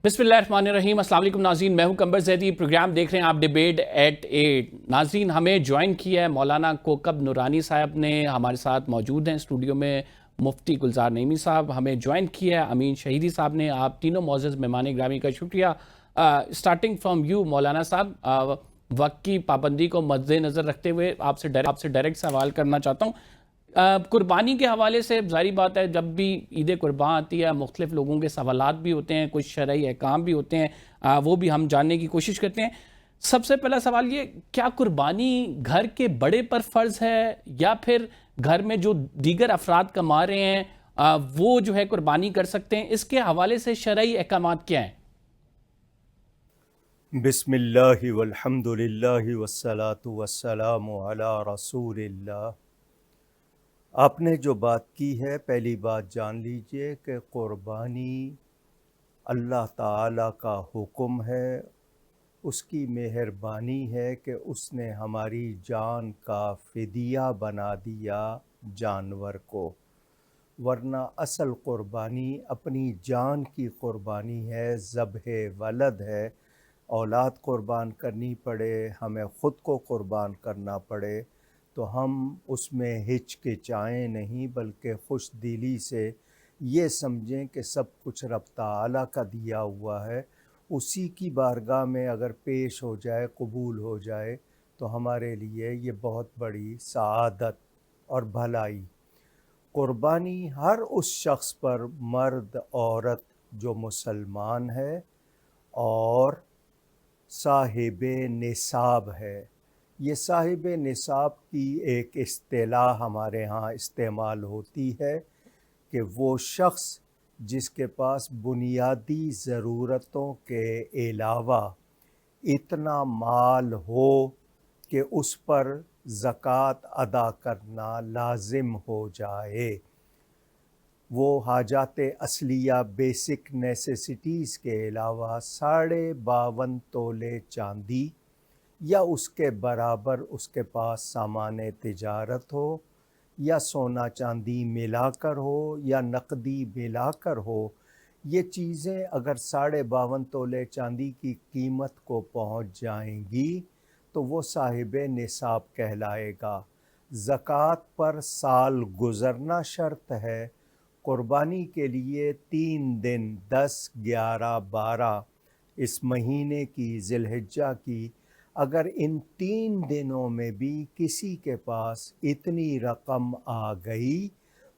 بسم اللہ الرحمن الرحیم۔ السلام علیکم ناظرین، میں ہوں قمبر زیدی، پروگرام دیکھ رہے ہیں آپ ڈیبیٹ ایٹ 8۔ ناظرین، ہمیں جوائن کیا ہے مولانا کوکب نورانی صاحب نے، ہمارے ساتھ موجود ہیں اسٹوڈیو میں مفتی گلزار نعیمی صاحب، ہمیں جوائن کیا ہے امین شہیدی صاحب نے۔ آپ تینوں معزز مہمان گرامی کا شکریہ۔ اسٹارٹنگ فرام یو مولانا صاحب، وقت کی پابندی کو مد نظر رکھتے ہوئے آپ سے ڈائریکٹ سوال کرنا چاہتا ہوں۔ قربانی کے حوالے سے ظاہری بات ہے، جب بھی عید قربان آتی ہے مختلف لوگوں کے سوالات بھی ہوتے ہیں، کچھ شرعی احکام بھی ہوتے ہیں، وہ بھی ہم جاننے کی کوشش کرتے ہیں۔ سب سے پہلا سوال یہ، کیا قربانی گھر کے بڑے پر فرض ہے یا پھر گھر میں جو دیگر افراد کما رہے ہیں وہ جو ہے قربانی کر سکتے ہیں؟ اس کے حوالے سے شرعی احکامات کیا ہیں؟ بسم اللہ والحمد للہ والصلاة والسلام علی رسول اللہ۔ آپ نے جو بات کی ہے، پہلی بات جان لیجئے کہ قربانی اللہ تعالیٰ کا حکم ہے، اس کی مہربانی ہے کہ اس نے ہماری جان کا فدیہ بنا دیا جانور کو، ورنہ اصل قربانی اپنی جان کی قربانی ہے، ذبح ولد ہے، اولاد قربان کرنی پڑے، ہمیں خود کو قربان کرنا پڑے تو ہم اس میں ہچکچائیں نہیں، بلکہ خوش دلی سے یہ سمجھیں کہ سب کچھ رب تعالیٰ کا دیا ہوا ہے، اسی کی بارگاہ میں اگر پیش ہو جائے، قبول ہو جائے تو ہمارے لیے یہ بہت بڑی سعادت اور بھلائی۔ قربانی ہر اس شخص پر، مرد عورت، جو مسلمان ہے اور صاحب نصاب ہے۔ یہ صاحب نصاب کی ایک اصطلاح ہمارے ہاں استعمال ہوتی ہے کہ وہ شخص جس کے پاس بنیادی ضرورتوں کے علاوہ اتنا مال ہو کہ اس پر زکوٰۃ ادا کرنا لازم ہو جائے، وہ حاجات اصلیہ بیسک نیسیسٹیز کے علاوہ 52.5 تولے چاندی یا اس کے برابر اس کے پاس سامان تجارت ہو، یا سونا چاندی ملا کر ہو یا نقدی ملا کر ہو، یہ چیزیں اگر 52.5 تولے چاندی کی قیمت کو پہنچ جائیں گی تو وہ صاحب نصاب کہلائے گا۔ زکوٰۃ پر سال گزرنا شرط ہے۔ قربانی کے لیے 3 دن 10، 11، 12 اس مہینے کی ذی الحجہ کی، اگر ان 3 دنوں میں بھی کسی کے پاس اتنی رقم آ گئی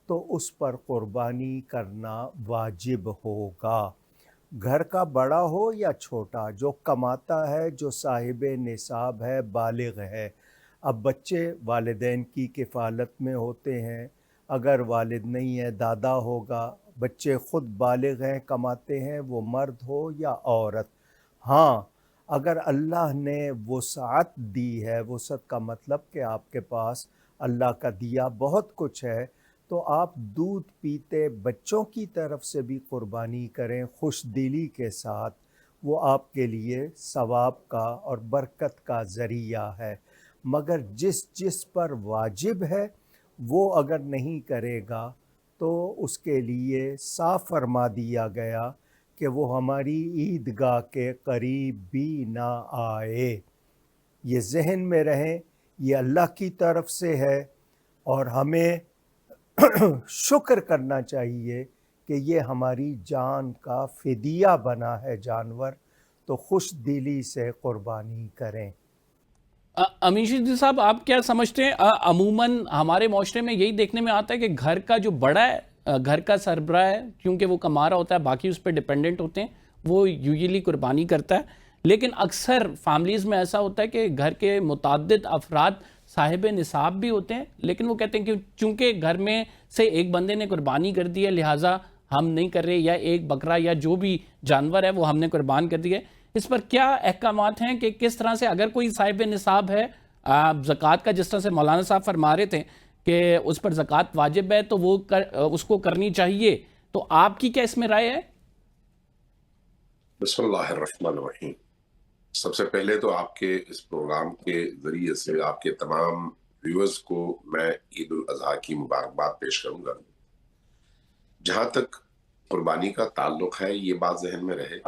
تو اس پر قربانی کرنا واجب ہوگا۔ گھر کا بڑا ہو یا چھوٹا، جو کماتا ہے، جو صاحب نصاب ہے، بالغ ہے۔ اب بچے والدین کی کفالت میں ہوتے ہیں، اگر والد نہیں ہے دادا ہوگا، بچے خود بالغ ہیں، کماتے ہیں، وہ مرد ہو یا عورت۔ ہاں، اگر اللہ نے وسعت دی ہے، وسعت کا مطلب کہ آپ کے پاس اللہ کا دیا بہت کچھ ہے، تو آپ دودھ پیتے بچوں کی طرف سے بھی قربانی کریں خوش دلی کے ساتھ، وہ آپ کے لیے ثواب کا اور برکت کا ذریعہ ہے۔ مگر جس پر واجب ہے وہ اگر نہیں کرے گا تو اس کے لیے صاف فرما دیا گیا کہ وہ ہماری عیدگاہ کے قریب بھی نہ آئے۔ یہ ذہن میں رہیں، یہ اللہ کی طرف سے ہے اور ہمیں شکر کرنا چاہیے کہ یہ ہماری جان کا فدیہ بنا ہے جانور، تو خوش دلی سے قربانی کریں۔ امین شہیدی صاحب، آپ کیا سمجھتے ہیں؟ عموماً ہمارے معاشرے میں یہی دیکھنے میں آتا ہے کہ گھر کا جو بڑا ہے، گھر کا سربراہ ہے، کیونکہ وہ کما رہا ہوتا ہے، باقی اس پہ ڈیپینڈنٹ ہوتے ہیں، وہ یوزلی قربانی کرتا ہے۔ لیکن اکثر فیملیز میں ایسا ہوتا ہے کہ گھر کے متعدد افراد صاحب نصاب بھی ہوتے ہیں، لیکن وہ کہتے ہیں کہ چونکہ گھر میں سے ایک بندے نے قربانی کر دی ہے لہٰذا ہم نہیں کر رہے، یا ایک بکرا یا جو بھی جانور ہے وہ ہم نے قربان کر دیا ہے۔ اس پر کیا احکامات ہیں کہ کس طرح سے اگر کوئی صاحب نصاب ہے، زکوٰۃ کا جس طرح سے مولانا صاحب فرما رہے تھے کہ اس پر زکوٰۃ واجب ہے تو وہ اس کو کرنی چاہیے، تو آپ کی کیا اس میں رائے ہے؟ بسم اللہ الرحمن الرحیم۔ سب سے پہلے تو آپ کے اس پروگرام کے ذریعے سے آپ کے تمام ویورز کو میں عید الاضحیٰ کی مبارکباد پیش کروں گا۔ جہاں تک قربانی کا تعلق ہے، یہ بات ذہن میں رہے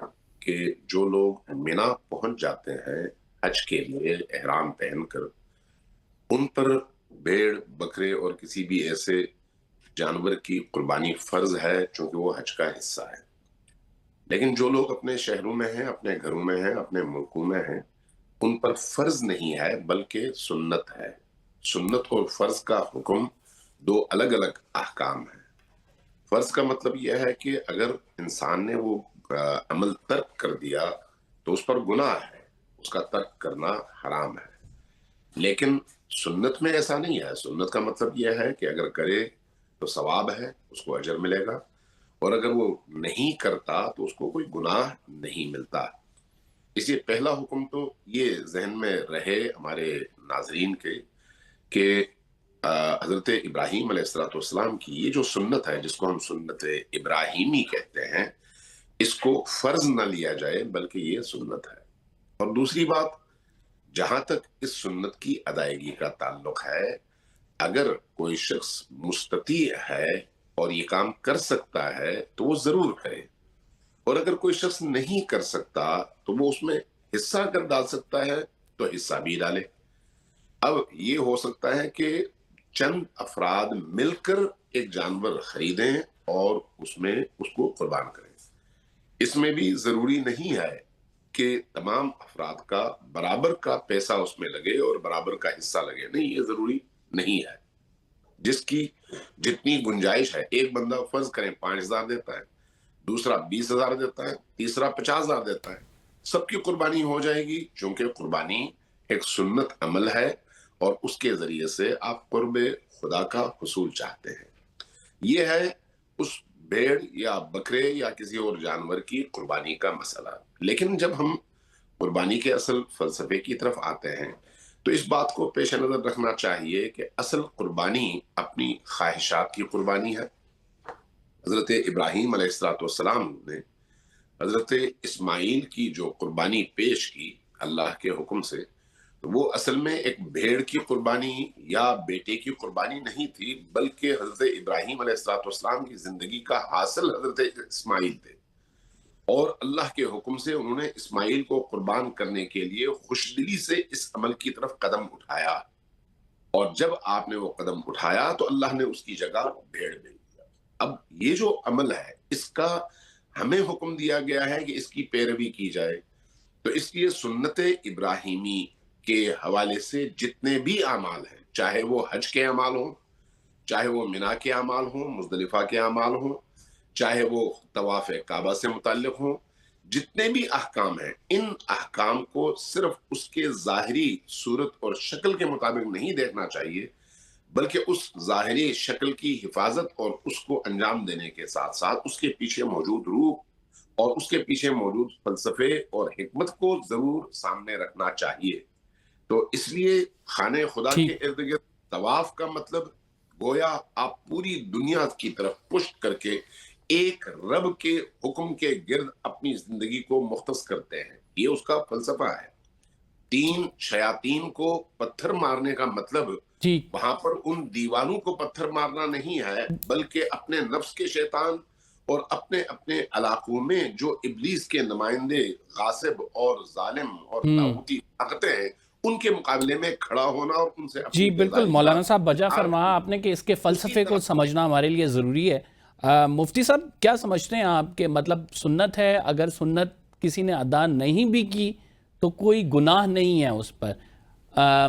کہ جو لوگ مینا پہنچ جاتے ہیں حج کے لیے احرام پہن کر، ان پر بھیڑ، بکرے اور کسی بھی ایسے جانور کی قربانی فرض ہے چونکہ وہ حج کا حصہ ہے. لیکن جو لوگ اپنے شہروں میں ہیں، اپنے گھروں میں ہیں، اپنے ملکوں میں ہیں، ان پر فرض نہیں ہے بلکہ سنت ہے. سنت اور فرض کا حکم دو الگ الگ احکام ہیں. فرض کا مطلب یہ ہے کہ اگر انسان نے وہ عمل ترک کر دیا تو اس پر گناہ ہے، اس کا ترک کرنا حرام ہے. لیکن سنت میں ایسا نہیں ہے. سنت کا مطلب یہ ہے کہ اگر کرے تو ثواب ہے، اس کو اجر ملے گا، اور اگر وہ نہیں کرتا تو اس کو کوئی گناہ نہیں ملتا. اس لیے پہلا حکم تو یہ ذہن میں رہے ہمارے ناظرین کے کہ حضرت ابراہیم علیہ السلام کی یہ جو سنت ہے، جس کو ہم سنت ابراہیمی کہتے ہیں، اس کو فرض نہ لیا جائے بلکہ یہ سنت ہے. اور دوسری بات، جہاں تک اس سنت کی ادائیگی کا تعلق ہے، اگر کوئی شخص مستطیع ہے اور یہ کام کر سکتا ہے تو وہ ضرور کرے، اور اگر کوئی شخص نہیں کر سکتا تو وہ اس میں حصہ اگر ڈال سکتا ہے تو حصہ بھی ڈالے. اب یہ ہو سکتا ہے کہ چند افراد مل کر ایک جانور خریدیں اور اس کو قربان کریں. اس میں بھی ضروری نہیں ہے کہ تمام افراد کا برابر کا پیسہ اس میں لگے اور برابر کا حصہ لگے. نہیں، یہ ضروری نہیں ہے. جس کی جتنی گنجائش ہے، ایک بندہ فرض کریں 5,000 دیتا ہے، دوسرا 20,000 دیتا ہے، تیسرا 50,000 دیتا ہے، سب کی قربانی ہو جائے گی، چونکہ قربانی ایک سنت عمل ہے اور اس کے ذریعے سے آپ قرب خدا کا حصول چاہتے ہیں. یہ ہے اس بھیڑ یا بکرے یا کسی اور جانور کی قربانی کا مسئلہ. لیکن جب ہم قربانی کے اصل فلسفے کی طرف آتے ہیں تو اس بات کو پیش نظر رکھنا چاہیے کہ اصل قربانی اپنی خواہشات کی قربانی ہے. حضرت ابراہیم علیہ السلام نے حضرت اسماعیل کی جو قربانی پیش کی اللہ کے حکم سے، وہ اصل میں ایک بھیڑ کی قربانی یا بیٹے کی قربانی نہیں تھی، بلکہ حضرت ابراہیم علیہ السلام کی زندگی کا حاصل حضرت اسماعیل تھے. اور اللہ کے حکم سے انہوں نے اسماعیل کو قربان کرنے کے لیے خوش دلی سے اس عمل کی طرف قدم اٹھایا، اور جب آپ نے وہ قدم اٹھایا تو اللہ نے اس کی جگہ بھیڑ بھیج دیا. اب یہ جو عمل ہے، اس کا ہمیں حکم دیا گیا ہے کہ اس کی پیروی کی جائے. تو اس لیے سنت ابراہیمی کے حوالے سے جتنے بھی اعمال ہیں، چاہے وہ حج کے اعمال ہوں، چاہے وہ مینا کے اعمال ہوں، مزدلفہ کے اعمال ہوں، چاہے وہ طواف کعبہ سے متعلق ہوں، جتنے بھی احکام ہیں، ان احکام کو صرف اس کے ظاہری صورت اور شکل کے مطابق نہیں دیکھنا چاہیے، بلکہ اس ظاہری شکل کی حفاظت اور اس کو انجام دینے کے ساتھ ساتھ اس کے پیچھے موجود روح اور اس کے پیچھے موجود فلسفے اور حکمت کو ضرور سامنے رکھنا چاہیے. تو اس لیے خانہ خدا کے ارد گرد طواف کا مطلب گویا آپ پوری دنیا کی طرف پشت کر کے ایک رب کے حکم کے گرد اپنی زندگی کو مختص کرتے ہیں. یہ اس کا فلسفہ ہے. 3 شیاطین کو پتھر مارنے کا مطلب وہاں پر ان دیوانوں کو پتھر مارنا نہیں ہے، بلکہ اپنے نفس کے شیطان اور اپنے اپنے علاقوں میں جو ابلیس کے نمائندے غاصب اور ظالم اور طاغوتی طاقتیں ہیں، ان کے مقابلے میں کھڑا ہونا اور ان سے جی بالکل مولانا صاحب، بجا فرمایا آپ نے کہ اس کے فلسفے کو سمجھنا ہمارے لیے ضروری ہے. مفتی صاحب کیا سمجھتے ہیں آپ کے مطلب سنت ہے، اگر سنت کسی نے ادا نہیں بھی کی تو کوئی گناہ نہیں ہے اس پر؟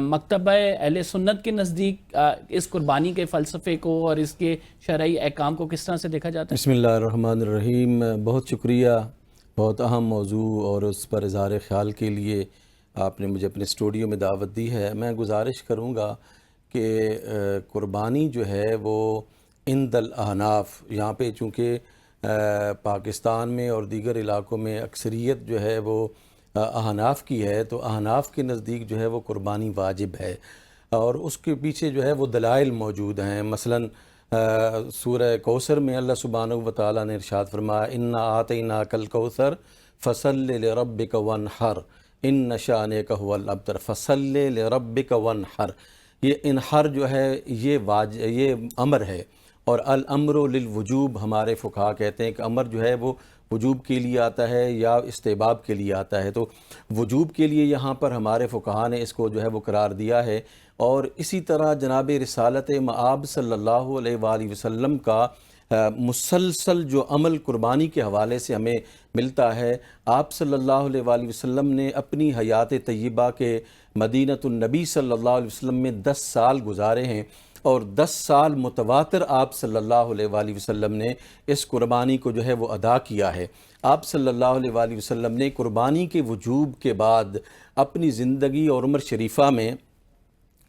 مکتبہ اہل سنت کے نزدیک اس قربانی کے فلسفے کو اور اس کے شرعی احکام کو کس طرح سے دیکھا جاتا ہے؟ بسم اللہ الرحمن الرحیم. بہت شکریہ، بہت اہم موضوع اور اس پر اظہار خیال کے لیے آپ نے مجھے اپنے اسٹوڈیو میں دعوت دی ہے. میں گزارش کروں گا کہ قربانی جو ہے وہ عند الاحناف، یہاں پہ چونکہ پاکستان میں اور دیگر علاقوں میں اکثریت جو ہے وہ احناف کی ہے، تو احناف کے نزدیک جو ہے وہ قربانی واجب ہے، اور اس کے پیچھے جو ہے وہ دلائل موجود ہیں. مثلاً سورہ کوثر میں اللہ سبحانہ و تعالیٰ نے ارشاد فرمایا انا آتیناک الکوثر فصل لربک وانحر ان شانک هو الابتر. فصل لربک وانحر، یہ انحر جو ہے یہ امر ہے، اور الامر للوجوب ہمارے فقہا کہتے ہیں کہ امر جو ہے وہ وجوب کے لیے آتا ہے یا استحباب کے لیے آتا ہے، تو وجوب کے لیے یہاں پر ہمارے فقہا نے اس کو جو ہے وہ قرار دیا ہے۔ اور اسی طرح جناب رسالت مآب صلی اللہ علیہ وآلہ وسلم کا مسلسل جو عمل قربانی کے حوالے سے ہمیں ملتا ہے، آپ صلی اللہ علیہ وآلہ وسلم نے اپنی حیات طیبہ کے مدینۃ النبی صلی اللہ علیہ وسلم میں 10 سال گزارے ہیں، اور 10 سال متواتر آپ صلی اللہ علیہ وآلہ وسلم نے اس قربانی کو جو ہے وہ ادا کیا ہے۔ آپ صلی اللہ علیہ وآلہ وسلم نے قربانی کے وجوب کے بعد اپنی زندگی اور عمر شریفہ میں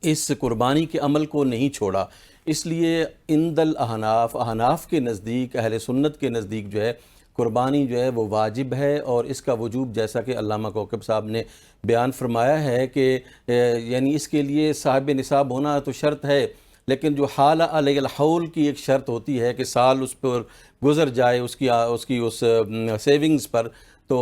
اس قربانی کے عمل کو نہیں چھوڑا۔ اس لیے عند الاحناف، احناف کے نزدیک، اہل سنت کے نزدیک جو ہے قربانی جو ہے وہ واجب ہے، اور اس کا وجوب جیسا کہ علامہ کوکب صاحب نے بیان فرمایا ہے کہ یعنی اس کے لیے صاحب نصاب ہونا تو شرط ہے، لیکن جو حال علی الحول کی ایک شرط ہوتی ہے کہ سال اس پر گزر جائے اس کی اس سیونگز پر، تو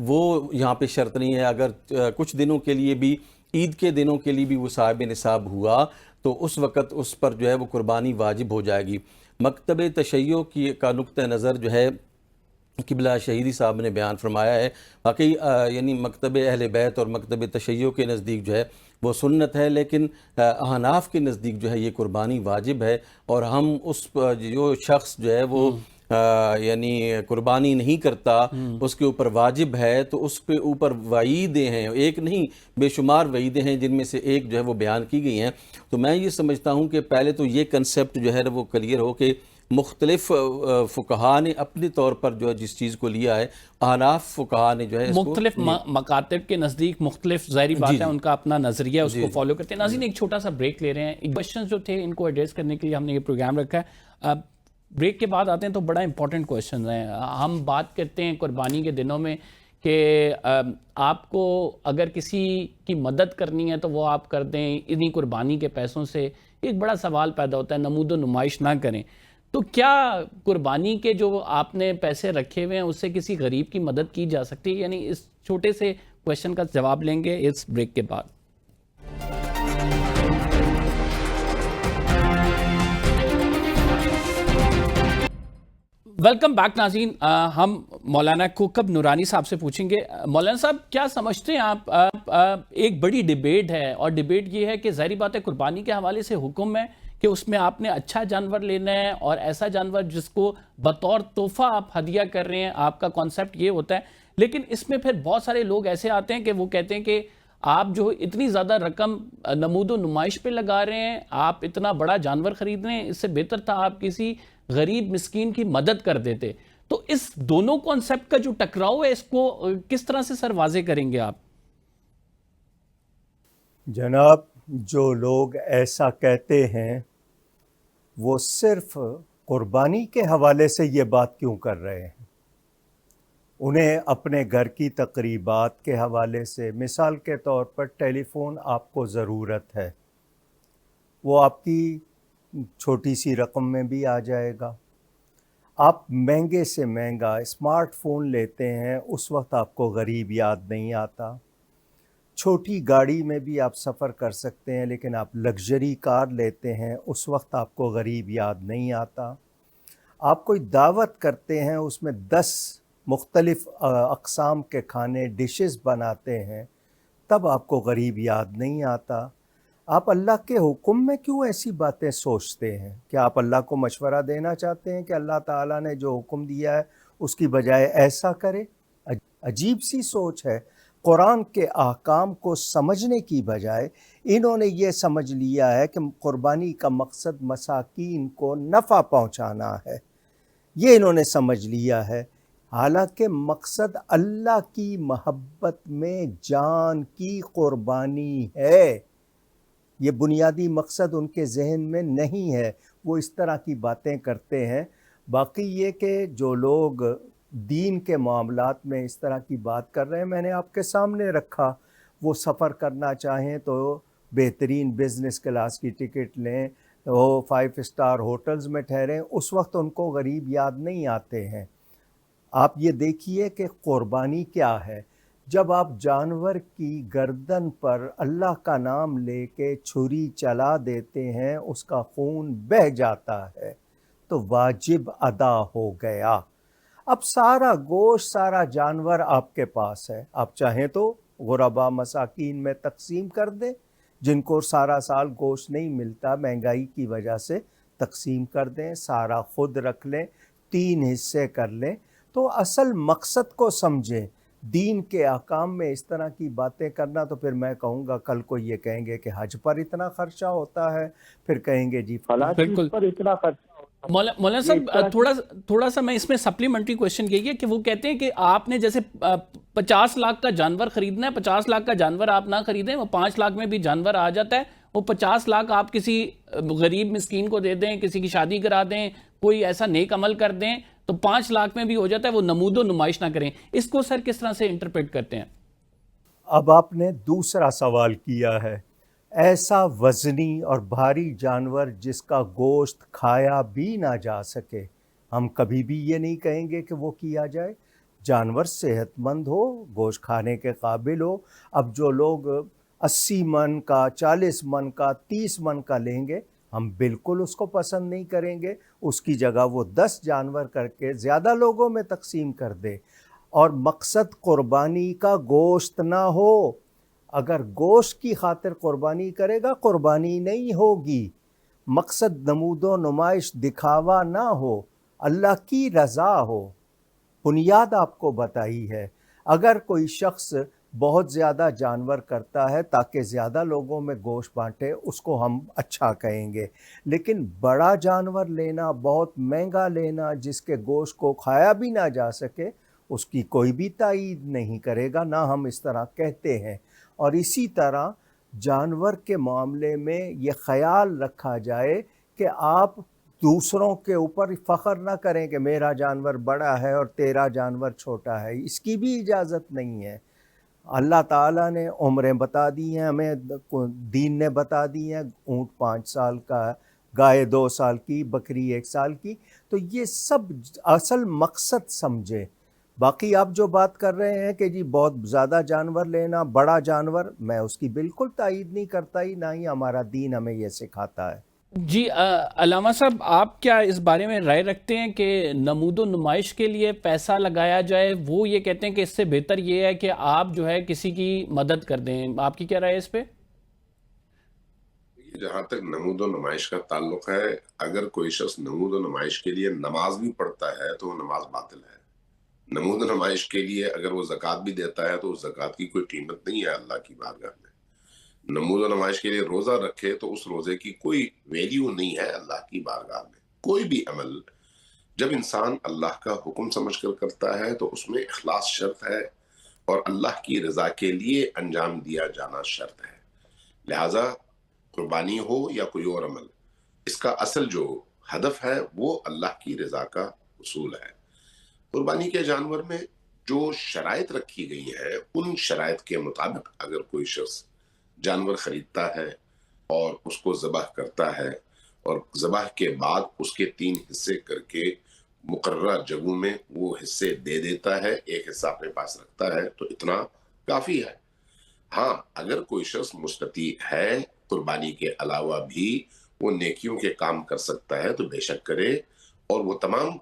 وہ یہاں پہ شرط نہیں ہے۔ اگر کچھ دنوں کے لیے بھی، عید کے دنوں کے لیے بھی وہ صاحب نصاب ہوا تو اس وقت اس پر جو ہے وہ قربانی واجب ہو جائے گی۔ مکتب تشیع کا نقطہ نظر جو ہے قبلہ شہیدی صاحب نے بیان فرمایا ہے، واقعی یعنی مکتب اہل بیت اور مکتب تشیع کے نزدیک جو ہے وہ سنت ہے، لیکن احناف کے نزدیک جو ہے یہ قربانی واجب ہے، اور ہم اس جو شخص جو ہے وہ یعنی قربانی نہیں کرتا، اس کے اوپر واجب ہے، تو اس کے اوپر وعیدیں ہیں، ایک نہیں بے شمار وعیدیں ہیں، جن میں سے ایک جو ہے وہ بیان کی گئی ہیں۔ تو میں یہ سمجھتا ہوں کہ پہلے تو یہ کنسیپٹ جو ہے وہ کلیئر ہو کہ مختلف فقہا نے اپنے طور پر جو ہے جس چیز کو لیا ہے، احناف فقہا نے جو ہے اس کو مختلف مکاتب کے نزدیک مختلف ظاہری بات ہے، ان کا اپنا نظریہ اس کو فالو کرتے ہیں۔ ناظرین ایک چھوٹا سا بریک لے رہے ہیں، کویشچن جو تھے ان کو ایڈریس کرنے کے لیے ہم نے یہ پروگرام رکھا ہے۔ بریک کے بعد آتے ہیں تو بڑا امپورٹنٹ کویشچن ہیں۔ ہم بات کرتے ہیں قربانی کے دنوں میں کہ آپ کو اگر کسی کی مدد کرنی ہے تو وہ آپ کر دیں انہی قربانی کے پیسوں سے۔ ایک بڑا سوال پیدا ہوتا ہے، نمود و نمائش نہ کریں، تو کیا قربانی کے جو آپ نے پیسے رکھے ہوئے ہیں اس سے کسی غریب کی مدد کی جا سکتی ہے؟ یعنی اس چھوٹے سے کویشچن کا جواب لیں گے اس بریک کے بعد۔ ویلکم بیک ناظرین، ہم مولانا کوکب نورانی صاحب سے پوچھیں گے، مولانا صاحب کیا سمجھتے ہیں آپ؟ ایک بڑی ڈیبیٹ ہے، اور ڈیبیٹ یہ ہے کہ ظاہری بات ہے قربانی کے حوالے سے حکم ہے کہ اس میں آپ نے اچھا جانور لینا ہے، اور ایسا جانور جس کو بطور تحفہ آپ ہدیہ کر رہے ہیں، آپ کا کانسیپٹ یہ ہوتا ہے۔ لیکن اس میں پھر بہت سارے لوگ ایسے آتے ہیں کہ وہ کہتے ہیں کہ آپ جو اتنی زیادہ رقم نمود و نمائش پہ لگا رہے ہیں، آپ اتنا بڑا جانور خرید رہے ہیں، اس سے بہتر تھا آپ کسی غریب مسکین کی مدد کر دیتے۔ تو اس دونوں کانسیپٹ کا جو ٹکراؤ ہے اس کو کس طرح سے سر واضح کریں گے آپ؟ جناب، جو لوگ ایسا کہتے ہیں وہ صرف قربانی کے حوالے سے یہ بات کیوں کر رہے ہیں؟ انہیں اپنے گھر کی تقریبات کے حوالے سے، مثال کے طور پر ٹیلی فون آپ کو ضرورت ہے، وہ آپ کی چھوٹی سی رقم میں بھی آ جائے گا۔ آپ مہنگے سے مہنگا اسمارٹ فون لیتے ہیں، اس وقت آپ کو غریب یاد نہیں آتا۔ چھوٹی گاڑی میں بھی آپ سفر کر سکتے ہیں، لیکن آپ لگژری کار لیتے ہیں، اس وقت آپ کو غریب یاد نہیں آتا۔ آپ کوئی دعوت کرتے ہیں، اس میں 10 مختلف اقسام کے کھانے ڈشز بناتے ہیں، تب آپ کو غریب یاد نہیں آتا۔ آپ اللہ کے حکم میں کیوں ایسی باتیں سوچتے ہیں؟ کیا آپ اللہ کو مشورہ دینا چاہتے ہیں کہ اللہ تعالیٰ نے جو حکم دیا ہے اس کی بجائے ایسا کرے؟ عجیب سی سوچ ہے۔ قرآن کے احکام کو سمجھنے کی بجائے انہوں نے یہ سمجھ لیا ہے کہ قربانی کا مقصد مساکین کو نفع پہنچانا ہے، یہ انہوں نے سمجھ لیا ہے، حالانکہ مقصد اللہ کی محبت میں جان کی قربانی ہے۔ یہ بنیادی مقصد ان کے ذہن میں نہیں ہے، وہ اس طرح کی باتیں کرتے ہیں۔ باقی یہ کہ جو لوگ دین کے معاملات میں اس طرح کی بات کر رہے ہیں، میں نے آپ کے سامنے رکھا، وہ سفر کرنا چاہیں تو بہترین بزنس کلاس کی ٹکٹ لیں، وہ 5 اسٹار ہوٹلز میں ٹھہریں، اس وقت ان کو غریب یاد نہیں آتے ہیں۔ آپ یہ دیکھیے کہ قربانی کیا ہے۔ جب آپ جانور کی گردن پر اللہ کا نام لے کے چھری چلا دیتے ہیں، اس کا خون بہہ جاتا ہے، تو واجب ادا ہو گیا۔ اب سارا گوشت، سارا جانور آپ کے پاس ہے، آپ چاہیں تو غربا مساکین میں تقسیم کر دیں، جن کو سارا سال گوشت نہیں ملتا مہنگائی کی وجہ سے تقسیم کر دیں، سارا خود رکھ لیں، 3 حصے کر لیں۔ تو اصل مقصد کو سمجھیں۔ دین کے احکام میں اس طرح کی باتیں کرنا، تو پھر میں کہوں گا کل کو یہ کہیں گے کہ حج پر اتنا خرچہ ہوتا ہے، پھر کہیں گے جی فلاں چیز بالکل پر اتنا خرچہ ہوتا ہے۔ مولانا صاحب تھوڑا سا میں اس میں سپلیمنٹری کوشچن یہی ہے کہ وہ کہتے ہیں کہ آپ نے جیسے 50 لاکھ کا جانور خریدنا ہے، 50 لاکھ کا جانور آپ نہ خریدیں، وہ 5 لاکھ میں بھی جانور آ جاتا ہے، وہ 50 لاکھ آپ کسی غریب مسکین کو دے دیں، کسی کی شادی کرا دیں، کوئی ایسا نیک عمل کر دیں تو 5 لاکھ میں بھی ہو جاتا ہے، وہ نمود و نمائش نہ کریں۔ اس کو سر کس طرح سے انٹرپریٹ کرتے ہیں؟ اب آپ نے دوسرا سوال کیا ہے، ایسا وزنی اور بھاری جانور جس کا گوشت کھایا بھی نہ جا سکے، ہم کبھی بھی یہ نہیں کہیں گے کہ وہ کیا جائے۔ جانور صحت مند ہو، گوشت کھانے کے قابل ہو۔ اب جو لوگ 80 من کا، 40 من کا، 30 من کا لیں گے، ہم بالکل اس کو پسند نہیں کریں گے۔ اس کی جگہ وہ 10 جانور کر کے زیادہ لوگوں میں تقسیم کر دے، اور مقصد قربانی کا گوشت نہ ہو۔ اگر گوشت کی خاطر قربانی کرے گا، قربانی نہیں ہوگی۔ مقصد نمود و نمائش، دکھاوا نہ ہو، اللہ کی رضا ہو۔ بنیاد آپ کو بتائی ہے۔ اگر کوئی شخص بہت زیادہ جانور کرتا ہے تاکہ زیادہ لوگوں میں گوشت بانٹے، اس کو ہم اچھا کہیں گے، لیکن بڑا جانور لینا، بہت مہنگا لینا، جس کے گوشت کو کھایا بھی نہ جا سکے، اس کی کوئی بھی تائید نہیں کرے گا، نہ ہم اس طرح کہتے ہیں۔ اور اسی طرح جانور کے معاملے میں یہ خیال رکھا جائے کہ آپ دوسروں کے اوپر فخر نہ کریں کہ میرا جانور بڑا ہے اور تیرا جانور چھوٹا ہے، اس کی بھی اجازت نہیں ہے۔ اللہ تعالیٰ نے عمریں بتا دی ہیں ہمیں، دین نے بتا دی ہیں، اونٹ 5 سال کا، گائے 2 سال کی، بکری 1 سال کی۔ تو یہ سب اصل مقصد سمجھے۔ باقی آپ جو بات کر رہے ہیں کہ جی بہت زیادہ جانور لینا، بڑا جانور، میں اس کی بالکل تائید نہیں کرتا، ہی نہ ہی ہمارا دین ہمیں یہ سکھاتا ہے۔ جی علامہ صاحب، آپ کیا اس بارے میں رائے رکھتے ہیں کہ نمود و نمائش کے لیے پیسہ لگایا جائے؟ وہ یہ کہتے ہیں کہ اس سے بہتر یہ ہے کہ آپ جو ہے کسی کی مدد کر دیں، آپ کی کیا رائے ہے اس پہ؟ جہاں تک نمود و نمائش کا تعلق ہے، اگر کوئی شخص نمود و نمائش کے لیے نماز بھی پڑھتا ہے تو وہ نماز باطل ہے۔ نمود و نمائش کے لیے اگر وہ زکوٰۃ بھی دیتا ہے تو اس زکوٰۃ کی کوئی قیمت نہیں ہے اللہ کی بارگاہ میں۔ نمود و نمائش کے لیے روزہ رکھے تو اس روزے کی کوئی ویلیو نہیں ہے اللہ کی بارگاہ میں۔ کوئی بھی عمل جب انسان اللہ کا حکم سمجھ کر کرتا ہے تو اس میں اخلاص شرط ہے، اور اللہ کی رضا کے لیے انجام دیا جانا شرط ہے۔ لہٰذا قربانی ہو یا کوئی اور عمل، اس کا اصل جو ہدف ہے وہ اللہ کی رضا کا حصول ہے۔ قربانی کے جانور میں جو شرائط رکھی گئی ہیں، ان شرائط کے مطابق اگر کوئی شخص جانور خریدتا ہے اور اس کو ذبح کرتا ہے، اور ذبح کے بعد اس کے 3 حصے کر کے مقررہ جگہوں میں وہ حصے دے دیتا ہے، 1 حصہ اپنے پاس رکھتا ہے، تو اتنا کافی ہے۔ ہاں، اگر کوئی شخص مستطیع ہے قربانی کے علاوہ بھی وہ نیکیوں کے کام کر سکتا ہے تو بے شک کرے، اور وہ تمام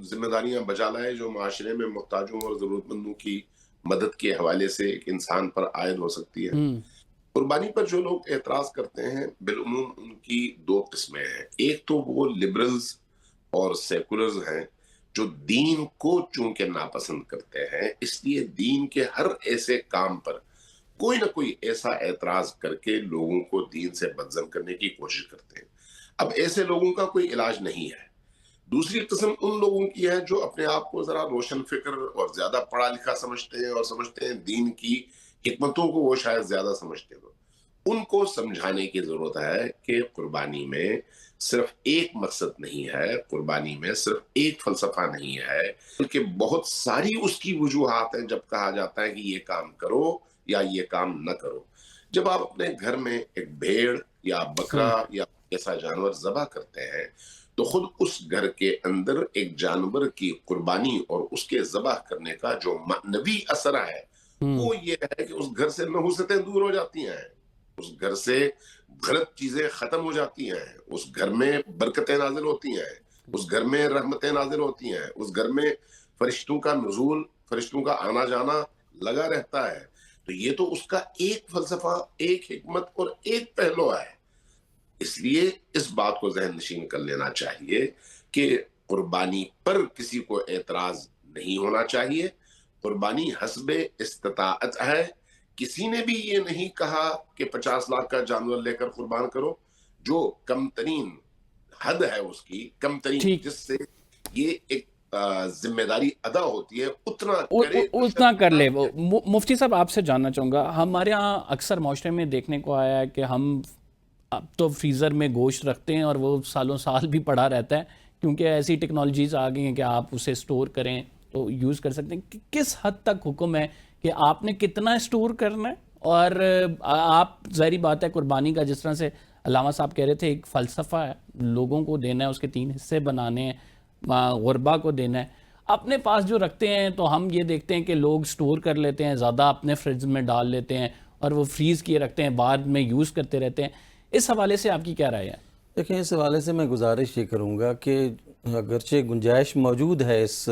ذمہ داریاں بجا لائے جو معاشرے میں محتاجوں اور ضرورت مندوں کی مدد کے حوالے سے ایک انسان پر عائد ہو سکتی ہے۔ قربانی پر جو لوگ اعتراض کرتے ہیں، بالعموم ان کی 2 قسمیں ہیں۔ ایک تو وہ لبرلز اور سیکولرز ہیں جو دین کو چونکہ ناپسند کرتے ہیں، اس لیے دین کے ہر ایسے کام پر کوئی نہ کوئی ایسا اعتراض کر کے لوگوں کو دین سے بدظن کرنے کی کوشش کرتے ہیں۔ اب ایسے لوگوں کا کوئی علاج نہیں ہے۔ دوسری قسم ان لوگوں کی ہے جو اپنے آپ کو ذرا روشن فکر اور زیادہ پڑھا لکھا سمجھتے ہیں، اور سمجھتے ہیں دین کی حکمتوں کو وہ شاید زیادہ سمجھتے ہو۔ ان کو سمجھانے کی ضرورت ہے کہ قربانی میں صرف ایک مقصد نہیں ہے، قربانی میں صرف ایک فلسفہ نہیں ہے، بلکہ بہت ساری اس کی وجوہات ہیں جب کہا جاتا ہے کہ یہ کام کرو یا یہ کام نہ کرو۔ جب آپ اپنے گھر میں ایک بھیڑ یا بکرا یا ایسا جانور ذبح کرتے ہیں تو خود اس گھر کے اندر ایک جانور کی قربانی اور اس کے ذبح کرنے کا جو معنوی اثر ہے وہ یہ ہے کہ اس گھر سے نحوستیں دور ہو جاتی ہیں، اس گھر سے غلط چیزیں ختم ہو جاتی ہیں، اس گھر میں برکتیں نازل ہوتی ہیں، اس گھر میں رحمتیں نازل ہوتی ہیں, اس گھر میں فرشتوں کا نزول, فرشتوں کا آنا جانا لگا رہتا ہے. تو یہ تو اس کا ایک فلسفہ, ایک حکمت اور ایک پہلو ہے. اس لیے اس بات کو ذہن نشین کر لینا چاہیے کہ قربانی پر کسی کو اعتراض نہیں ہونا چاہیے. قربانی حسب استطاعت ہے. کسی نے بھی یہ نہیں کہا کہ 50 لاکھ کا جانور لے کر قربان کرو. جو کم ترین حد ہے اس کی, کم ترین ٹھیک, جس سے یہ ایک ذمہ داری ادا ہوتی ہے, اتنا کرے. اتنا کر لے. مفتی صاحب آپ سے جاننا چاہوں گا, ہمارے ہاں اکثر معاشرے میں دیکھنے کو آیا ہے کہ ہم اب تو فریزر میں گوشت رکھتے ہیں اور وہ سالوں سال بھی پڑا رہتا ہے, کیونکہ ایسی ٹیکنالوجیز آ گئی ہیں کہ آپ اسے سٹور کریں تو یوز کر سکتے ہیں. کس حد تک حکم ہے کہ آپ نے کتنا سٹور کرنا ہے؟ اور آپ ظاہری بات ہے قربانی کا جس طرح سے علامہ صاحب کہہ رہے تھے ایک فلسفہ ہے, لوگوں کو دینا ہے, اس کے 3 حصے بنانے ہیں, غربا کو دینا ہے. اپنے پاس جو رکھتے ہیں تو ہم یہ دیکھتے ہیں کہ لوگ سٹور کر لیتے ہیں, زیادہ اپنے فریج میں ڈال لیتے ہیں اور وہ فریز کیے رکھتے ہیں, بعد میں یوز کرتے رہتے ہیں. اس حوالے سے آپ کی کیا رائے ہے؟ دیکھیں, اس حوالے سے میں گزارش یہ کروں گا کہ اگرچہ گنجائش موجود ہے اس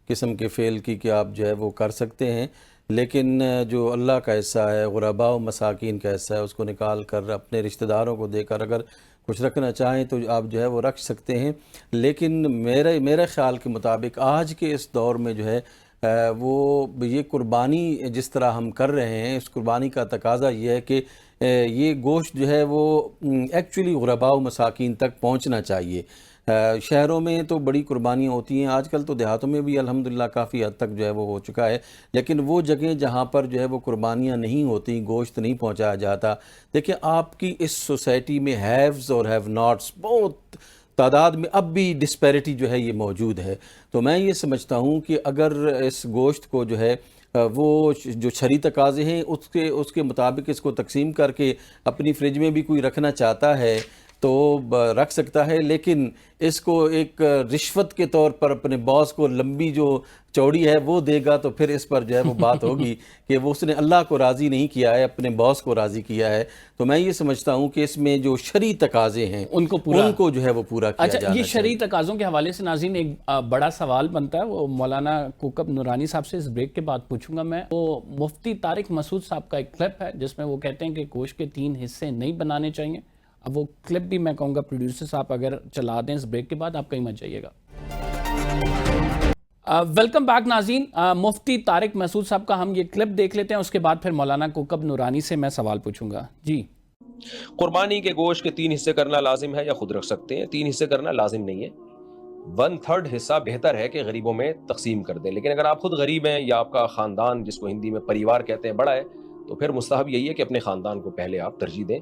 قسم کے فعل کی کہ آپ جو ہے وہ کر سکتے ہیں, لیکن جو اللہ کا حصہ ہے, غرباء و مساکین کا حصہ ہے, اس کو نکال کر اپنے رشتہ داروں کو دے کر اگر کچھ رکھنا چاہیں تو آپ جو ہے وہ رکھ سکتے ہیں. لیکن میرے خیال کے مطابق آج کے اس دور میں جو ہے وہ یہ قربانی جس طرح ہم کر رہے ہیں, اس قربانی کا تقاضا یہ ہے کہ یہ گوشت جو ہے وہ ایکچولی غرباء و مساکین تک پہنچنا چاہیے. شہروں میں تو بڑی قربانیاں ہوتی ہیں, آج کل تو دیہاتوں میں بھی الحمدللہ کافی حد تک جو ہے وہ ہو چکا ہے, لیکن وہ جگہیں جہاں پر جو ہے وہ قربانیاں نہیں ہوتی, گوشت نہیں پہنچایا جاتا. دیکھیں, آپ کی اس سوسائٹی میں ہیوز اور ہیو ناٹس بہت تعداد میں اب بھی ڈسپیرٹی جو ہے یہ موجود ہے. تو میں یہ سمجھتا ہوں کہ اگر اس گوشت کو جو ہے وہ جو شرعی تقاضے ہیں اس کے مطابق اس کو تقسیم کر کے اپنی فریج میں بھی کوئی رکھنا چاہتا ہے تو رکھ سکتا ہے, لیکن اس کو ایک رشوت کے طور پر اپنے باس کو لمبی جو چوڑی ہے وہ دے گا تو پھر اس پر جو ہے وہ بات ہوگی کہ وہ اس نے اللہ کو راضی نہیں کیا ہے, اپنے باس کو راضی کیا ہے. تو میں یہ سمجھتا ہوں کہ اس میں جو شرعی تقاضے ہیں ان کو جو ہے وہ پورا کیا جانا چاہیے. یہ شرعی تقاضوں کے حوالے سے ناظرین ایک بڑا سوال بنتا ہے, وہ مولانا کوکب نورانی صاحب سے اس بریک کے بعد پوچھوں گا میں. وہ مفتی طارق مسعود صاحب کا ایک کلپ ہے جس میں وہ کہتے ہیں کہ گوشت کے 3 حصے نہیں بنانے چاہیے. اب وہ کلپ بھی میں کہوں گا پروڈیوسر صاحب اگر چلا دیں اس بریک کے بعد, آپ کہیں مت جائیے گا. ویلکم بیک ناظرین. مفتی طارق مسعود صاحب کا ہم یہ کلپ دیکھ لیتے ہیں, اس کے بعد پھر مولانا کوکب نورانی سے میں سوال پوچھوں گا. جی, قربانی کے گوشت کے 3 حصے کرنا لازم ہے یا خود رکھ سکتے ہیں؟ 3 حصے کرنا لازم نہیں ہے. 1/3 حصہ بہتر ہے کہ غریبوں میں تقسیم کر دیں. لیکن اگر آپ خود غریب ہیں یا آپ کا خاندان, جس کو ہندی میں پریوار کہتے ہیں, بڑا ہے, تو پھر مستحب یہی ہے کہ اپنے خاندان کو پہلے آپ ترجیح دیں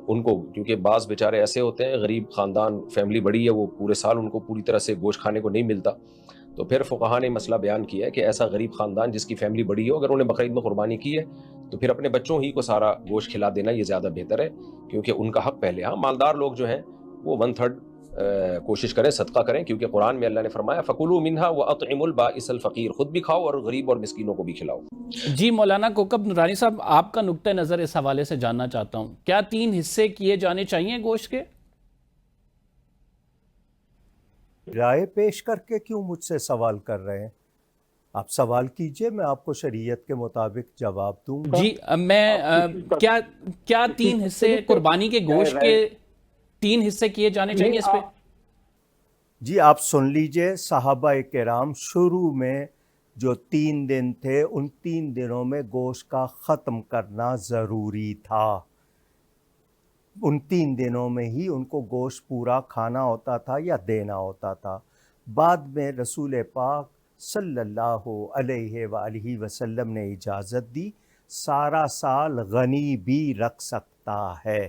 ان کو, کیونکہ بعض بیچارے ایسے ہوتے ہیں غریب خاندان, فیملی بڑی ہے, وہ پورے سال ان کو پوری طرح سے گوشت کھانے کو نہیں ملتا. تو پھر فقہا نے مسئلہ بیان کیا ہے کہ ایسا غریب خاندان جس کی فیملی بڑی ہو, اگر انہیں بقرعید میں قربانی کی ہے تو پھر اپنے بچوں ہی کو سارا گوشت کھلا دینا یہ زیادہ بہتر ہے, کیونکہ ان کا حق پہلے. ہاں, مالدار لوگ جو ہیں وہ 1/3 کوشش کریں, صدقہ کریں, کیونکہ قرآن میں اللہ نے فرمایا فَكُلُوا مِنْهَا وَأَطْعِمُوا الْبَائِسَ الْفَقِيرَ, خود بھی کھاؤ اور غریب اور مسکینوں کو بھی کھلاؤ. جی مولانا کوکب نورانی صاحب, آپ کا نقطہ نظر اس حوالے سے جاننا چاہتا ہوں. کیا 3 حصے کیے جانے چاہیے گوشت کے؟ رائے پیش کر کے کیوں مجھ سے سوال کر رہے ہیں؟ آپ سوال کیجئے, میں آپ کو شریعت کے مطابق جواب دوں گا. جی, میں کیا 3 حصے قربانی کے گوشت کے 3 حصے کیے جانے چاہیے اس پہ؟ جی, آپ سن لیجئے, صحابہ کرام شروع میں جو 3 دن تھے ان 3 دنوں میں گوشت کا ختم کرنا ضروری تھا. ان 3 دنوں میں ہی ان کو گوشت پورا کھانا ہوتا تھا یا دینا ہوتا تھا. بعد میں رسول پاک صلی اللہ علیہ وآلہ وسلم نے اجازت دی, سارا سال غنی بھی رکھ سکتا ہے.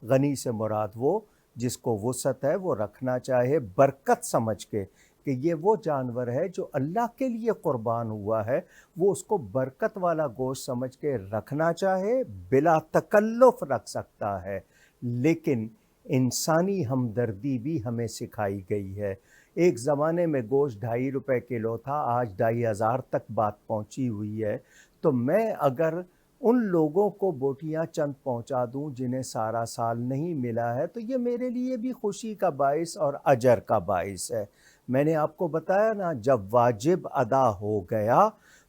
غنی سے مراد وہ جس کو وسعت ہے وہ رکھنا چاہے برکت سمجھ کے کہ یہ وہ جانور ہے جو اللہ کے لیے قربان ہوا ہے, وہ اس کو برکت والا گوشت سمجھ کے رکھنا چاہے بلا تکلف رکھ سکتا ہے. لیکن انسانی ہمدردی بھی ہمیں سکھائی گئی ہے. ایک زمانے میں گوشت 2.5 روپے کلو تھا, آج 2,500 تک بات پہنچی ہوئی ہے. تو میں اگر ان لوگوں کو بوٹیاں چند پہنچا دوں جنہیں سارا سال نہیں ملا ہے، تو یہ میرے لیے بھی خوشی کا باعث اور اجر کا باعث ہے۔ میں نے آپ کو بتایا نا، جب واجب ادا ہو گیا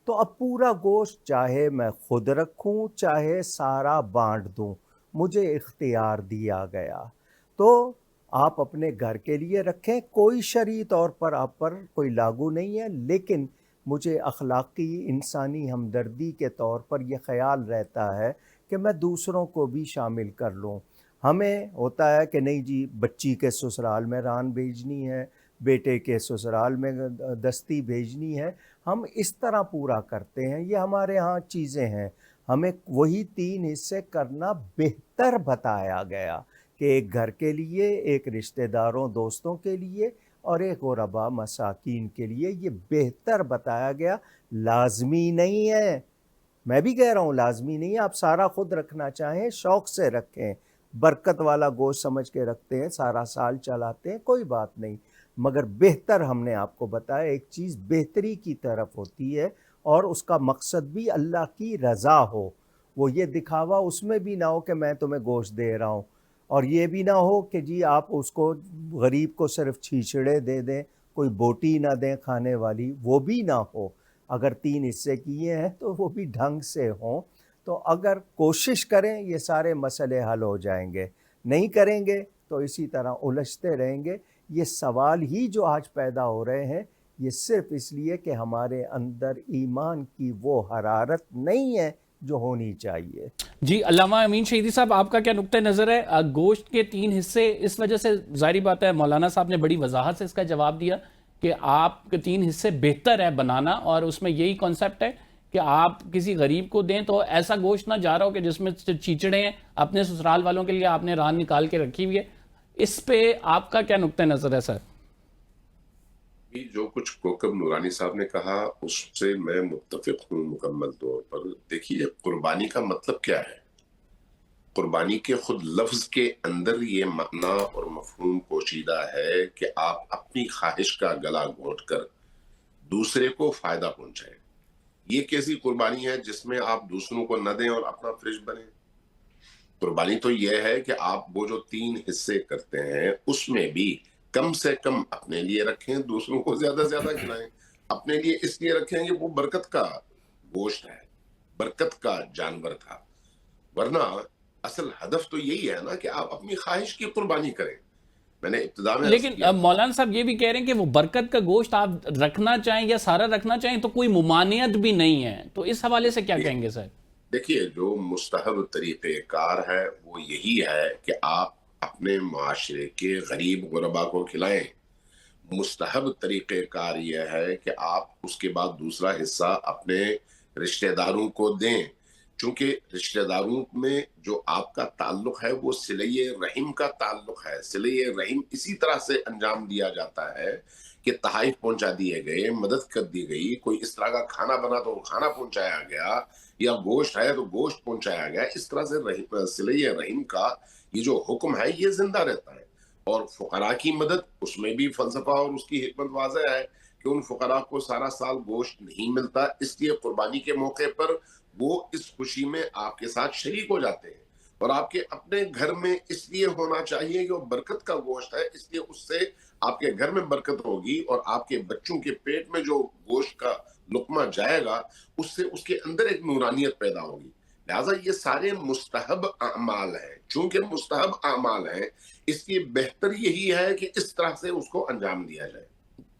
تو اب پورا گوشت چاہے میں خود رکھوں چاہے سارا بانٹ دوں، مجھے اختیار دیا گیا۔ تو آپ اپنے گھر کے لیے رکھیں، کوئی شرعی طور پر آپ پر کوئی لاگو نہیں ہے، لیکن مجھے اخلاقی انسانی ہمدردی کے طور پر یہ خیال رہتا ہے کہ میں دوسروں کو بھی شامل کر لوں۔ ہمیں ہوتا ہے کہ نہیں جی، بچی کے سسرال میں ران بھیجنی ہے، بیٹے کے سسرال میں دستی بھیجنی ہے، ہم اس طرح پورا کرتے ہیں، یہ ہمارے ہاں چیزیں ہیں۔ ہمیں وہی 3 حصے کرنا بہتر بتایا گیا کہ ایک گھر کے لیے، ایک رشتہ داروں دوستوں کے لیے، اور ایک غربا مساکین کے لیے، یہ بہتر بتایا گیا۔ لازمی نہیں ہے، میں بھی کہہ رہا ہوں لازمی نہیں ہے، آپ سارا خود رکھنا چاہیں شوق سے رکھیں، برکت والا گوشت سمجھ کے رکھتے ہیں، سارا سال چلاتے ہیں، کوئی بات نہیں، مگر بہتر ہم نے آپ کو بتایا ایک چیز بہتری کی طرف ہوتی ہے، اور اس کا مقصد بھی اللہ کی رضا ہو، وہ یہ دکھاوا اس میں بھی نہ ہو کہ میں تمہیں گوشت دے رہا ہوں، اور یہ بھی نہ ہو کہ جی آپ اس کو غریب کو صرف چھیچڑے دے دیں، کوئی بوٹی نہ دیں کھانے والی، وہ بھی نہ ہو۔ اگر 3 حصے کیے ہیں تو وہ بھی ڈھنگ سے ہوں۔ تو اگر کوشش کریں یہ سارے مسئلے حل ہو جائیں گے، نہیں کریں گے تو اسی طرح الجھتے رہیں گے۔ یہ سوال ہی جو آج پیدا ہو رہے ہیں، یہ صرف اس لیے کہ ہمارے اندر ایمان کی وہ حرارت نہیں ہے جو ہونی چاہیے۔ جی علامہ امین شہیدی صاحب، آپ کا کیا نقطہ نظر ہے؟ گوشت کے 3 حصے اس وجہ سے، ظاہری بات ہے مولانا صاحب نے بڑی وضاحت سے اس کا جواب دیا کہ آپ کے 3 حصے بہتر ہے بنانا، اور اس میں یہی کانسیپٹ ہے کہ آپ کسی غریب کو دیں تو ایسا گوشت نہ جا رہا ہو کہ جس میں چیچڑے ہیں، اپنے سسرال والوں کے لیے آپ نے ران نکال کے رکھی ہوئی ہے۔ اس پہ آپ کا کیا نقطہ نظر ہے سر؟ جو کچھ کوکب نورانی صاحب نے کہا اس سے میں متفق ہوں مکمل طور پر۔ دیکھیے، قربانی کا مطلب کیا ہے؟ قربانی کے خود لفظ کے اندر یہ معنی اور مفہوم پوشیدہ ہے کہ آپ اپنی خواہش کا گلا گھونٹ کر دوسرے کو فائدہ پہنچائیں۔ یہ کیسی قربانی ہے جس میں آپ دوسروں کو نہ دیں اور اپنا فریج بنیں؟ قربانی تو یہ ہے کہ آپ وہ جو 3 حصے کرتے ہیں اس میں بھی کم سے کم اپنے لیے رکھیں، دوسروں کو زیادہ سے زیادہ کھلائیں۔ اپنے لیے اس لیے رکھیں کہ وہ برکت کا گوشت ہے، برکت کا جانور تھا، ورنہ اصل ہدف تو یہی ہے نا کہ آپ اپنی خواہش کی قربانی کریں۔ میں نے ابتدا میں لیکن مولانا صاحب یہ بھی کہہ رہے ہیں کہ وہ برکت کا گوشت آپ رکھنا چاہیں یا سارا رکھنا چاہیں تو کوئی ممانعت بھی نہیں ہے، تو اس حوالے سے کیا کہیں گے سر؟ دیکھیے، جو مستحب طریقہ کار ہے وہ یہی ہے کہ آپ اپنے معاشرے کے غریب غربا کو کھلائیں۔ مستحب طریقہ کار یہ ہے کہ آپ اس کے بعد دوسرا حصہ اپنے رشتہ داروں کو دیں، چونکہ رشتہ داروں میں جو آپ کا تعلق ہے وہ صلہ رحم کا تعلق ہے۔ صلہ رحم اسی طرح سے انجام دیا جاتا ہے کہ تحائف پہنچا دیے گئے، مدد کر دی گئی، کوئی اس طرح کا کھانا بنا تو کھانا پہنچایا گیا، یا گوشت ہے تو گوشت پہنچایا گیا۔ اس طرح سے صلہ رحم کا یہ جو حکم ہے یہ زندہ رہتا ہے۔ اور فقراء کی مدد، اس میں بھی فلسفہ اور اس کی حکمت واضح ہے کہ ان فقراء کو سارا سال گوشت نہیں ملتا، اس لیے قربانی کے موقع پر وہ اس خوشی میں آپ کے ساتھ شریک ہو جاتے ہیں۔ اور آپ کے اپنے گھر میں اس لیے ہونا چاہیے کہ وہ برکت کا گوشت ہے، اس لیے اس سے آپ کے گھر میں برکت ہوگی، اور آپ کے بچوں کے پیٹ میں جو گوشت کا لقمہ جائے گا اس سے اس کے اندر ایک نورانیت پیدا ہوگی۔ لہٰذا یہ سارے مستحب اعمال ہیں، چونکہ مستحب اعمال ہیں اس لیے بہتر یہی ہے کہ اس طرح سے اس کو انجام دیا جائے۔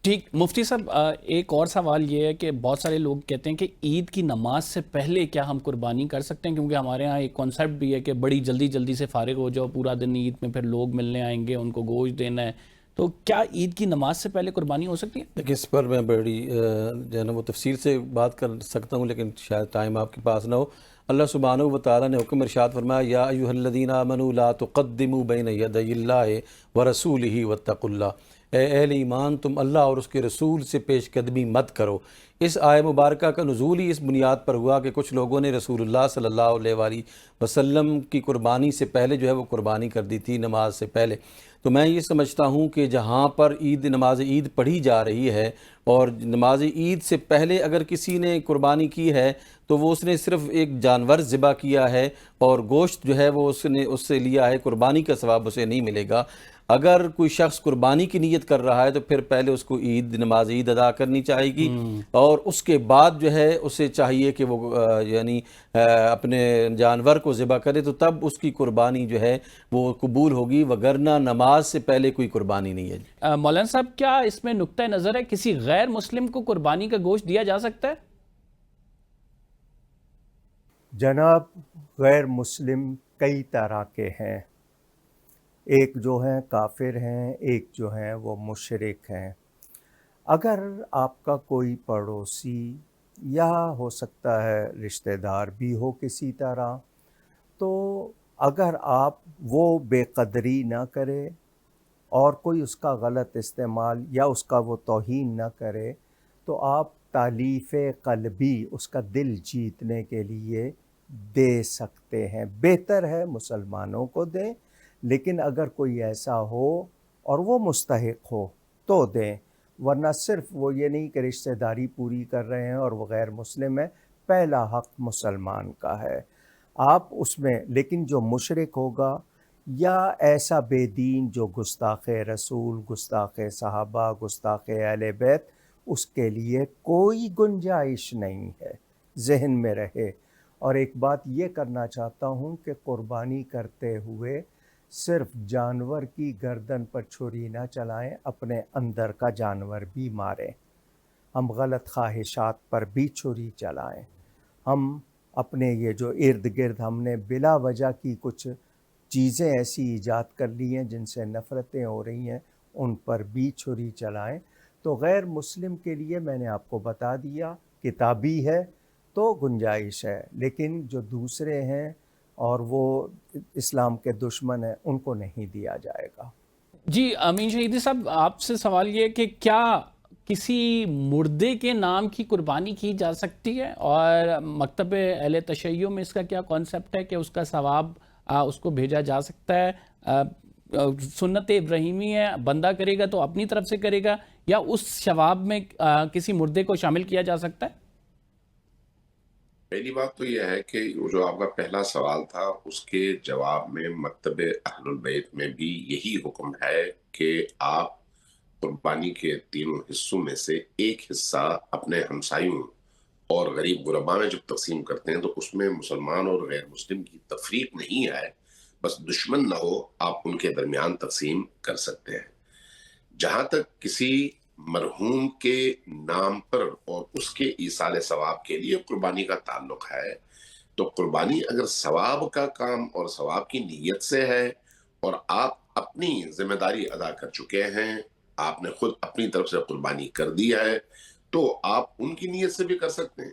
ٹھیک، مفتی صاحب ایک اور سوال یہ ہے کہ بہت سارے لوگ کہتے ہیں کہ عید کی نماز سے پہلے کیا ہم قربانی کر سکتے ہیں؟ کیونکہ ہمارے ہاں ایک کانسیپٹ بھی ہے کہ بڑی جلدی سے فارغ ہو جاؤ، پورا دن عید میں پھر لوگ ملنے آئیں گے، ان کو گوشت دینا ہے، تو کیا عید کی نماز سے پہلے قربانی ہو سکتی ہے؟ دیکھیں، اس پر میں بڑی جو ہے نا وہ تفصیل سے بات کر سکتا ہوں، لیکن شاید ٹائم آپ کے پاس نہ ہو۔ اللہ سبحانہ و تعالیٰ نے حکم ارشاد فرمایا، یا ایھا الذین آمنوا لا تقدموا بین یدی اللہ ورسولہ واتقوا اللہ۔ اے اہل ایمان تم اللہ اور اس کے رسول سے پیش قدمی مت کرو۔ اس آیہ مبارکہ کا نزول ہی اس بنیاد پر ہوا کہ کچھ لوگوں نے رسول اللہ صلی اللہ علیہ وآلہ وسلم کی قربانی سے پہلے جو ہے وہ قربانی کر دی تھی نماز سے پہلے۔ تو میں یہ سمجھتا ہوں کہ جہاں پر نماز عید پڑھی جا رہی ہے اور نماز عید سے پہلے اگر کسی نے قربانی کی ہے تو وہ اس نے صرف ایک جانور ذبح کیا ہے اور گوشت جو ہے وہ اس نے اس سے لیا ہے، قربانی کا ثواب اسے نہیں ملے گا۔ اگر کوئی شخص قربانی کی نیت کر رہا ہے تو پھر پہلے اس کو نماز عید ادا کرنی چاہیے گی، اور اس کے بعد جو ہے اسے چاہیے کہ وہ یعنی اپنے جانور کو ذبح کرے، تو تب اس کی قربانی جو ہے وہ قبول ہوگی، وگرنہ نماز سے پہلے کوئی قربانی نہیں ہے۔ مولانا صاحب، کیا اس میں نقطہ نظر ہے کسی غیر مسلم کو قربانی کا گوشت دیا جا سکتا ہے؟ جناب، غیر مسلم کئی طرح کے ہیں، ایک جو ہیں کافر ہیں، ایک جو ہیں وہ مشرک ہیں۔ اگر آپ کا کوئی پڑوسی یا ہو سکتا ہے رشتہ دار بھی ہو کسی طرح، تو اگر آپ وہ بے قدری نہ کرے اور کوئی اس کا غلط استعمال یا اس کا وہ توہین نہ کرے، تو آپ تالیف قلبی اس کا دل جیتنے کے لیے دے سکتے ہیں۔ بہتر ہے مسلمانوں کو دیں، لیکن اگر کوئی ایسا ہو اور وہ مستحق ہو تو دیں، ورنہ صرف وہ یہ نہیں کہ رشتہ داری پوری کر رہے ہیں اور وہ غیر مسلم ہے، پہلا حق مسلمان کا ہے آپ اس میں۔ لیکن جو مشرک ہوگا یا ایسا بے دین جو گستاخ رسول، گستاخ صحابہ، گستاخ اہل بیت، اس کے لیے کوئی گنجائش نہیں ہے، ذہن میں رہے۔ اور ایک بات یہ کرنا چاہتا ہوں کہ قربانی کرتے ہوئے صرف جانور کی گردن پر چھری نہ چلائیں، اپنے اندر کا جانور بھی ماریں۔ ہم غلط خواہشات پر بھی چھری چلائیں، ہم اپنے یہ جو ارد گرد ہم نے بلا وجہ کی کچھ چیزیں ایسی ایجاد کر لی ہیں جن سے نفرتیں ہو رہی ہیں، ان پر بھی چھری چلائیں۔ تو غیر مسلم کے لیے میں نے آپ کو بتا دیا، کتابی ہے تو گنجائش ہے، لیکن جو دوسرے ہیں اور وہ اسلام کے دشمن ہیں ان کو نہیں دیا جائے گا۔ جی امین شہیدی صاحب، آپ سے سوال یہ کہ کیا کسی مردے کے نام کی قربانی کی جا سکتی ہے، اور مکتب اہل تشیع میں اس کا کیا کانسیپٹ ہے کہ اس کا ثواب اس کو بھیجا جا سکتا ہے؟ سنت ابراہیمی ہے، بندہ کرے گا تو اپنی طرف سے کرے گا، یا اس ثواب میں کسی مردے کو شامل کیا جا سکتا ہے؟ پہلی بات تو یہ ہے کہ جو آپ کا پہلا سوال تھا اس کے جواب میں مکتب اہل البیت میں بھی یہی حکم ہے کہ آپ قربانی کے تینوں حصوں میں سے ایک حصہ اپنے ہمسایوں اور غریب غربا میں جب تقسیم کرتے ہیں تو اس میں مسلمان اور غیر مسلم کی تفریق نہیں ہے، بس دشمن نہ ہو، آپ ان کے درمیان تقسیم کر سکتے ہیں۔ جہاں تک کسی مرحوم کے نام پر اور اس کے ایصال ثواب کے لیے قربانی کا تعلق ہے، تو قربانی اگر ثواب کا کام اور ثواب کی نیت سے ہے اور آپ اپنی ذمہ داری ادا کر چکے ہیں، آپ نے خود اپنی طرف سے قربانی کر دی ہے، تو آپ ان کی نیت سے بھی کر سکتے ہیں۔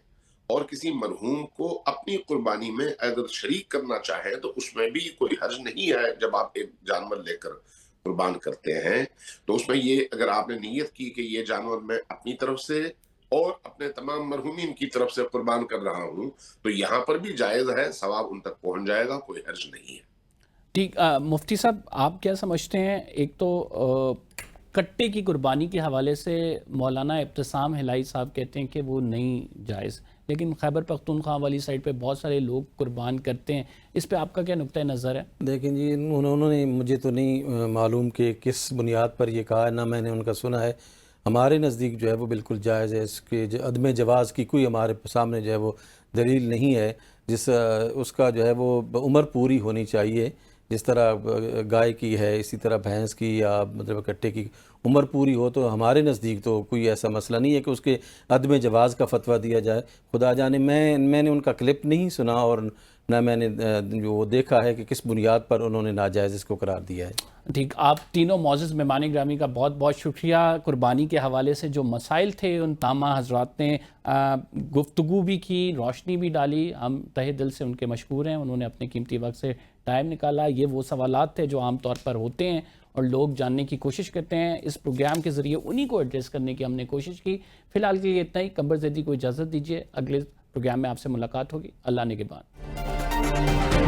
اور کسی مرحوم کو اپنی قربانی میں اگر شریک کرنا چاہیں تو اس میں بھی کوئی حرج نہیں ہے۔ جب آپ ایک جانور لے کر قربان کرتے ہیں تو اس میں یہ اگر آپ نے نیت کی کہ یہ جانور میں اپنی طرف سے اور اپنے تمام مرحومین کی طرف سے قربان کر رہا ہوں، تو یہاں پر بھی جائز ہے، ثواب ان تک پہنچ جائے گا، کوئی حرج نہیں ہے۔ ٹھیک، مفتی صاحب آپ کیا سمجھتے ہیں؟ ایک تو کٹے کی قربانی کے حوالے سے مولانا ابتسام ہلائی صاحب کہتے ہیں کہ وہ نہیں جائز، لیکن خیبر پختونخوا والی سائڈ پہ بہت سارے لوگ قربان کرتے ہیں، اس پہ آپ کا کیا نقطہ نظر ہے؟ دیکھیں جی، انہوں نے مجھے تو نہیں معلوم کہ کس بنیاد پر یہ کہا ہے، نہ میں نے ان کا سنا ہے۔ ہمارے نزدیک جو ہے وہ بالکل جائز ہے، اس کے عدم جواز کی کوئی ہمارے سامنے جو ہے وہ دلیل نہیں ہے۔ اس کا جو ہے وہ عمر پوری ہونی چاہیے، جس طرح گائے کی ہے اسی طرح بھینس کی یا مطلب کٹے کی عمر پوری ہو، تو ہمارے نزدیک تو کوئی ایسا مسئلہ نہیں ہے کہ اس کے عدم جواز کا فتویٰ دیا جائے۔ خدا جانے میں نے ان کا کلپ نہیں سنا اور نہ میں نے جو وہ دیکھا ہے کہ کس بنیاد پر انہوں نے ناجائز اس کو قرار دیا ہے۔ ٹھیک، آپ تینوں معزز مہمان گرامی کا بہت بہت شکریہ۔ قربانی کے حوالے سے جو مسائل تھے ان تمام حضرات نے گفتگو بھی کی، روشنی بھی ڈالی، ہم تہہ دل سے ان کے مشکور ہیں۔ انہوں نے اپنے قیمتی وقت سے ٹائم نکالا۔ یہ وہ سوالات تھے جو عام طور پر ہوتے ہیں اور لوگ جاننے کی کوشش کرتے ہیں. اس پروگرام کے ذریعے انہی کو ایڈریس کرنے کی ہم نے کوشش کی. فی الحال کے لیے اتنا ہی. قمر زیدی کو اجازت دیجیے. اگلے پروگرام میں آپ سے ملاقات ہوگی. اللہ نگہبان.